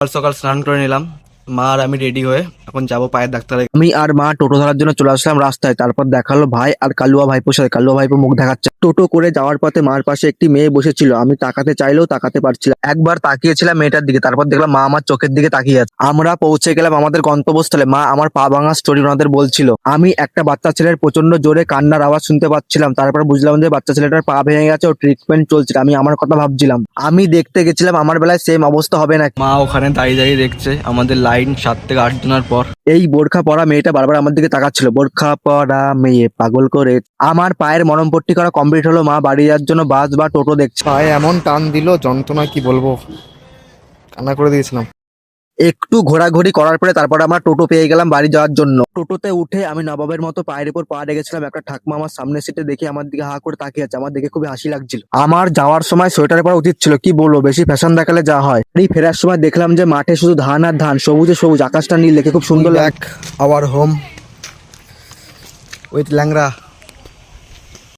সকাল সকাল স্নান করে নিলাম। মা আর আমি রেডি হয়ে এখন যাবো পায়ের ডাক্তারে। আমি আর মা টোটো ধরার জন্য চলে আসলাম রাস্তায়। তারপর দেখালো ভাই আর কালুয়া ভাইপোর সাথে। কালুয়া ভাইপো মুখ দেখাচ্ছে। টোটো করে যাওয়ার পথে মার পাশে একটি মেয়ে বসেছিল। আমি তাকাতে চাইলেও তাকাতে পারছিলাম। একবার তাকিয়েছিলাম মেয়েটার দিকে, তারপর দেখলাম মা আমার চোখের দিকে তাকিয়ে আছে। আমরা পৌঁছে গেলাম আমাদের গন্তব্যস্থলে। মা আমার পা ভাঙার স্টোরি ওনাদের বলছিল। আমি একটা বাচ্চা ছেলের প্রচন্ড জোরে কান্নার আওয়াজ শুনতে পাচ্ছিলাম। তারপর বুঝলাম যে বাচ্চা ছেলেটার পা ভেঙে গেছে, ও ট্রিটমেন্ট চলছে। আমি আমার কথা ভাবছিলাম, আমি দেখতে গেছিলাম আমার বেলায় সেম অবস্থা হবে না। মা ওখানে দাঁড়িয়ে দাঁড়িয়ে দেখছে আমাদের লাইন 7 থেকে 8 জনের পর। এই বোরখা পরা মেয়েটা বারবার আমার দিকে তাকাচ্ছিল। বোরখা পরা মেয়ে পাগল করে। আমার পায়ের মলমপট্টি করা কমপ্লিট হলো। মা বাড়ি যাওয়ার জন্য বাস বা টোটো দেখছে। পায়ে এমন টান দিল, যন্ত্রণা কি বলবো, কান্না করে দিয়েছিলাম। একটু ঘোরাঘুরি করার পরে তারপর আমরা টোটো পেয়ে গেলাম বাড়ি যাওয়ার জন্য। টোটোতে উঠে আমি নবাবের মতো পায়ের উপর পা রেখেছিলাম। একটা ঠাকমা আমার সামনের সিটে দেখে আমার দিকে হা করে তাকিয়ে আছে। আমার দেখে খুবই হাসি লাগছিল। আমার যাওয়ার সময় সোয়েটার পরা উচিত ছিল, কি বলবো, বেশি ফ্যাশন দেখালে যা হয়। এই ফেরার সময় দেখলাম যে মাঠে শুধু ধান আর ধান, সবুজে সবুজ, আকাশটা নীল দেখে খুব সুন্দর লাগে। Back our home with Langra.